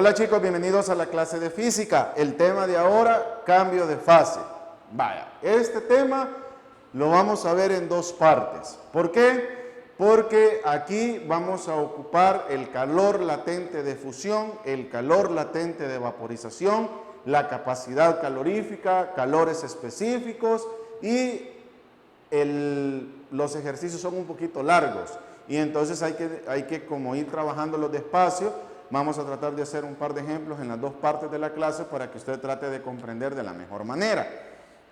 Hola chicos, bienvenidos a la clase de física. El tema de ahora, cambio de fase. Vaya, este tema lo vamos a ver en dos partes. ¿Por qué? Porque aquí vamos a ocupar el calor latente de fusión, el calor latente de vaporización, la capacidad calorífica, calores específicos y los ejercicios son un poquito largos. Y entonces hay que como ir trabajándolos despacio. Vamos a tratar de hacer un par de ejemplos en las dos partes de la clase para que usted trate de comprender de la mejor manera.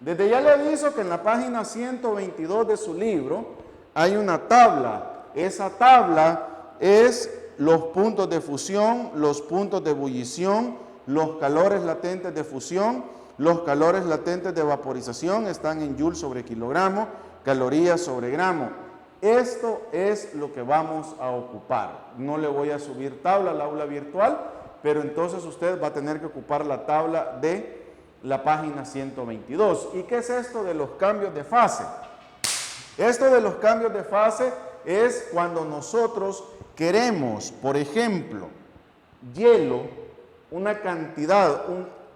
Desde ya le aviso que en la página 122 de su libro hay una tabla. Esa tabla es los puntos de fusión, los puntos de ebullición, los calores latentes de fusión, los calores latentes de vaporización, están en joules sobre kilogramo, calorías sobre gramo. Esto es lo que vamos a ocupar. No le voy a subir tabla al aula virtual, pero entonces usted va a tener que ocupar la tabla de la página 122. ¿Y qué es esto de los cambios de fase? Esto de los cambios de fase es cuando nosotros queremos, por ejemplo, hielo, una cantidad,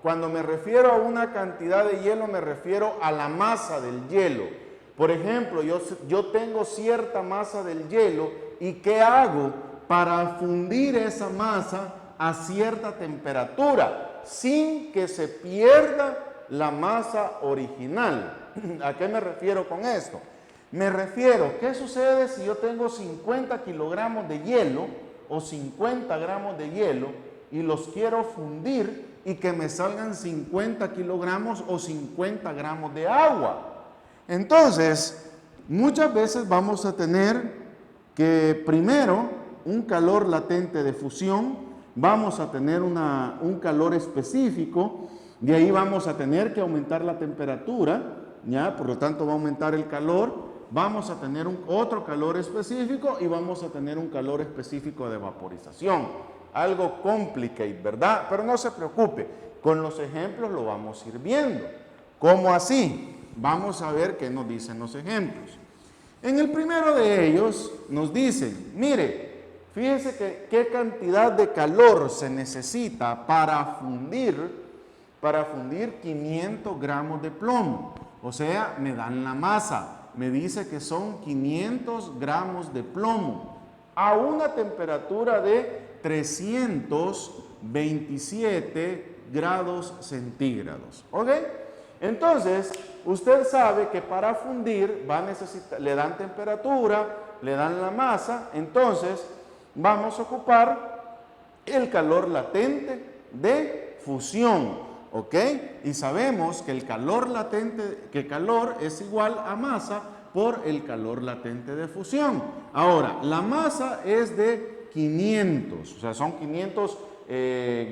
cuando me refiero a una cantidad de hielo me refiero a la masa del hielo. Por ejemplo, yo tengo cierta masa del hielo y ¿qué hago para fundir esa masa a cierta temperatura sin que se pierda la masa original? ¿A qué me refiero con esto? Me refiero, ¿qué sucede si yo tengo 50 kilogramos de hielo o 50 gramos de hielo y los quiero fundir y que me salgan 50 kilogramos o 50 gramos de agua? Entonces, muchas veces vamos a tener que primero un calor latente de fusión, vamos a tener un calor específico, de ahí vamos a tener que aumentar la temperatura, ¿ya? Por lo tanto va a aumentar el calor, vamos a tener otro calor específico y vamos a tener un calor específico de vaporización. Algo complicado, ¿verdad? Pero no se preocupe, con los ejemplos lo vamos a ir viendo. ¿Cómo así? Vamos a ver qué nos dicen los ejemplos. En el primero de ellos nos dicen, mire, fíjese qué cantidad de calor se necesita para fundir 500 gramos de plomo. O sea, me dan la masa, me dice que son 500 gramos de plomo a una temperatura de 327 grados centígrados. ¿Ok? Entonces, usted sabe que para fundir le dan temperatura, le dan la masa, entonces vamos a ocupar el calor latente de fusión, ¿ok? Y sabemos que el calor es igual a masa por el calor latente de fusión. Ahora, la masa es de 500, o sea, son 500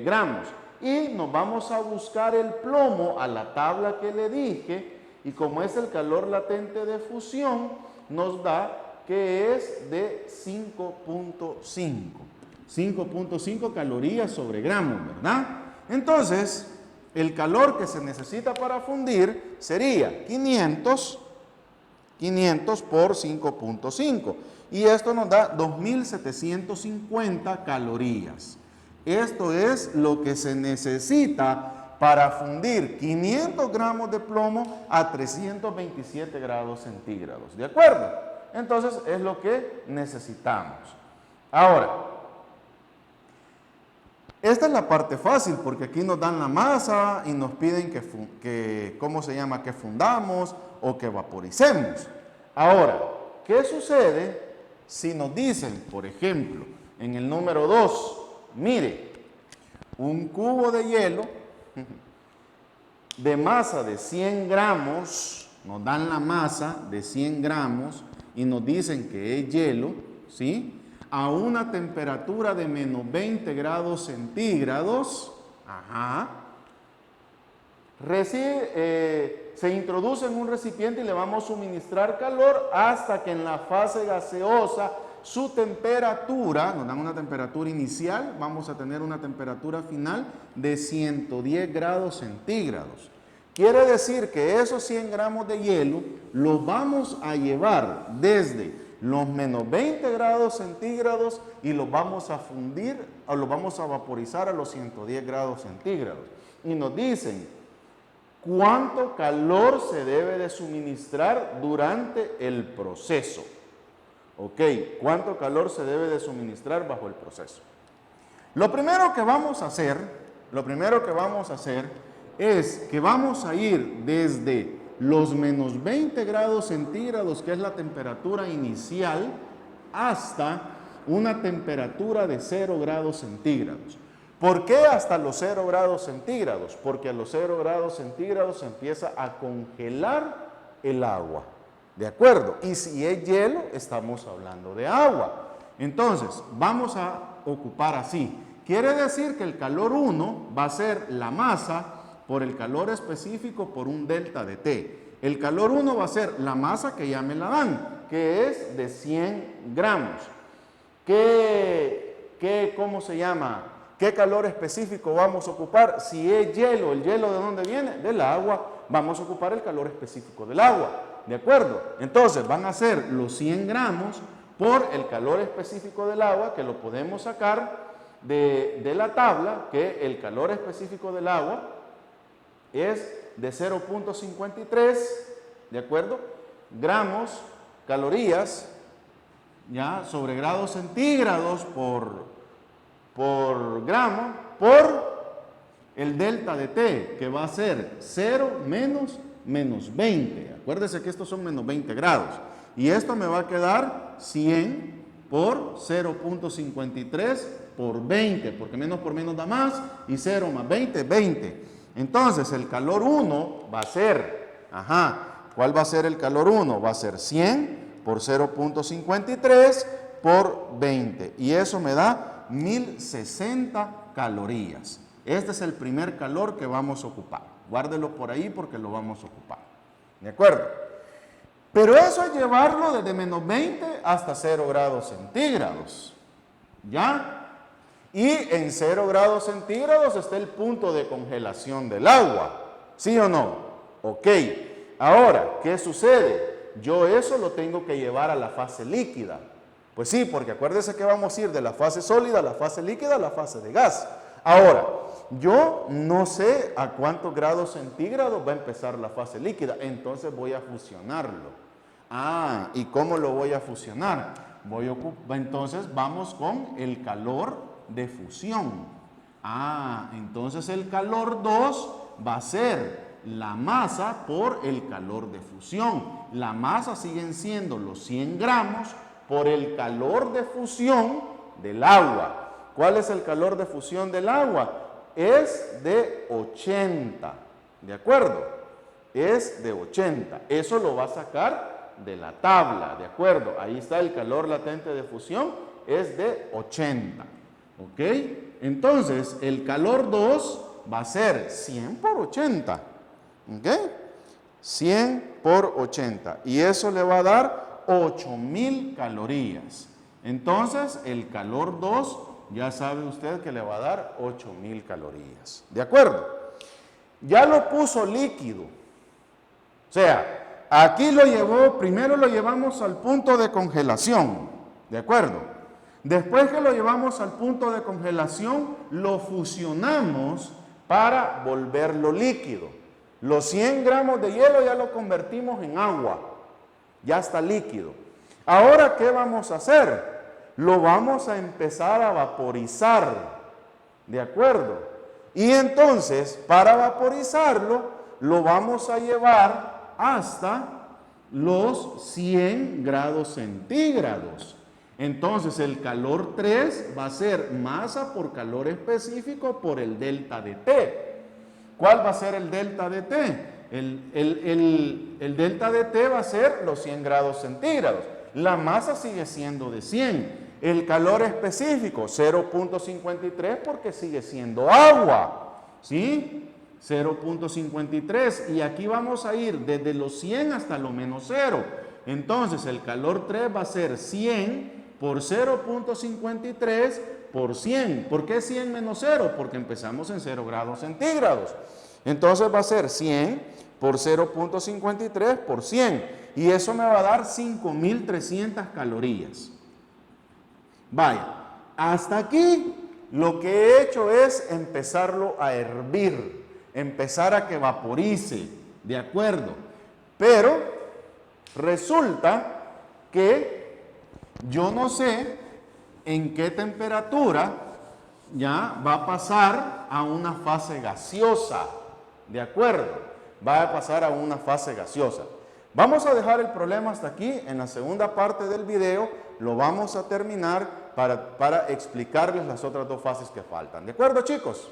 gramos. Y nos vamos a buscar el plomo a la tabla que le dije, y como es el calor latente de fusión, nos da que es de 5.5 calorías sobre gramo, ¿verdad? Entonces, el calor que se necesita para fundir sería 500 por 5.5, y esto nos da 2.750 calorías. Esto es lo que se necesita para fundir 500 gramos de plomo a 327 grados centígrados. ¿De acuerdo? Entonces es lo que necesitamos. Ahora, esta es la parte fácil porque aquí nos dan la masa y nos piden que fundamos o que vaporicemos. Ahora, ¿qué sucede si nos dicen, por ejemplo, en el número 2, mire, un cubo de hielo de masa de 100 gramos, nos dan la masa de 100 gramos y nos dicen que es hielo, ¿sí? A una temperatura de menos 20 grados centígrados, se introduce en un recipiente y le vamos a suministrar calor hasta que en la fase gaseosa su temperatura, nos dan una temperatura inicial, vamos a tener una temperatura final de 110 grados centígrados. Quiere decir que esos 100 gramos de hielo los vamos a llevar desde los menos 20 grados centígrados y los vamos a fundir o lo vamos a vaporizar a los 110 grados centígrados. Y nos dicen cuánto calor se debe de suministrar durante el proceso. Ok, ¿cuánto calor se debe de suministrar bajo el proceso? Lo primero que vamos a hacer es que vamos a ir desde los menos 20 grados centígrados, que es la temperatura inicial, hasta una temperatura de 0 grados centígrados. ¿Por qué hasta los 0 grados centígrados? Porque a los 0 grados centígrados se empieza a congelar el agua. ¿De acuerdo? Y si es hielo, estamos hablando de agua. Entonces, vamos a ocupar así. Quiere decir que el calor 1 va a ser la masa por el calor específico por un delta de T. El calor 1 va a ser la masa que ya me la dan, que es de 100 gramos. ¿Cómo se llama? ¿Qué calor específico vamos a ocupar? Si es hielo, ¿el hielo de dónde viene? Del agua. Vamos a ocupar el calor específico del agua. ¿De acuerdo? Entonces van a ser los 100 gramos por el calor específico del agua, que lo podemos sacar de la tabla, que el calor específico del agua es de 0.53, ¿de acuerdo? Gramos, calorías, ya, sobre grados centígrados por gramo, por el delta de T, que va a ser 0 menos 20. Acuérdese que estos son menos 20 grados. Y esto me va a quedar 100 por 0.53 por 20, porque menos por menos da más, y 0 más 20, 20. Entonces, el calor 1 va a ser, ¿cuál va a ser el calor 1? Va a ser 100 por 0.53 por 20. Y eso me da 1060 calorías. Este es el primer calor que vamos a ocupar. Guárdelo por ahí porque lo vamos a ocupar. ¿De acuerdo? Pero eso es llevarlo desde menos 20 hasta 0 grados centígrados. ¿Ya? Y en 0 grados centígrados está el punto de congelación del agua. ¿Sí o no? Ok. Ahora, ¿qué sucede? Yo eso lo tengo que llevar a la fase líquida. Pues sí, porque acuérdese que vamos a ir de la fase sólida a la fase líquida a la fase de gas. Ahora, yo no sé a cuántos grados centígrados va a empezar la fase líquida, entonces voy a fusionarlo. ¿Y cómo lo voy a fusionar? Entonces vamos con el calor de fusión. Entonces el calor 2 va a ser la masa por el calor de fusión. La masa siguen siendo los 100 gramos por el calor de fusión del agua. ¿Cuál es el calor de fusión del agua? Es de 80, ¿de acuerdo? Es de 80. Eso lo va a sacar de la tabla, ¿de acuerdo? Ahí está el calor latente de fusión, es de 80, ¿ok? Entonces, el calor 2 va a ser 100 por 80, ¿ok? 100 por 80. Y eso le va a dar 8000 calorías. Entonces, el calor 2 ya sabe usted que le va a dar 8000 calorías. ¿De acuerdo? Ya lo puso líquido. O sea, aquí lo llevó, primero lo llevamos al punto de congelación. ¿De acuerdo? Después que lo llevamos al punto de congelación, lo fusionamos para volverlo líquido. Los 100 gramos de hielo ya lo convertimos en agua. Ya está líquido. Ahora, ¿qué vamos a hacer? Lo vamos a empezar a vaporizar, ¿de acuerdo? Y entonces, para vaporizarlo, lo vamos a llevar hasta los 100 grados centígrados. Entonces, el calor 3 va a ser masa por calor específico por el delta de T. ¿Cuál va a ser el delta de T? El delta de T va a ser los 100 grados centígrados. La masa sigue siendo de 100. El calor específico, 0.53 porque sigue siendo agua, ¿sí? 0.53 y aquí vamos a ir desde los 100 hasta lo menos 0. Entonces el calor 3 va a ser 100 por 0.53 por 100. ¿Por qué 100 menos 0? Porque empezamos en 0 grados centígrados. Entonces va a ser 100 por 0.53 por 100 y eso me va a dar 5300 calorías. Vaya, hasta aquí Lo que he hecho es empezarlo a hervir, empezar a que vaporice, ¿de acuerdo? Pero resulta que yo no sé en qué temperatura ya va a pasar a una fase gaseosa, ¿de acuerdo? Va a pasar a una fase gaseosa. Vamos a dejar el problema hasta aquí. En la segunda parte del video lo vamos a terminar para explicarles las otras dos fases que faltan. ¿De acuerdo, chicos?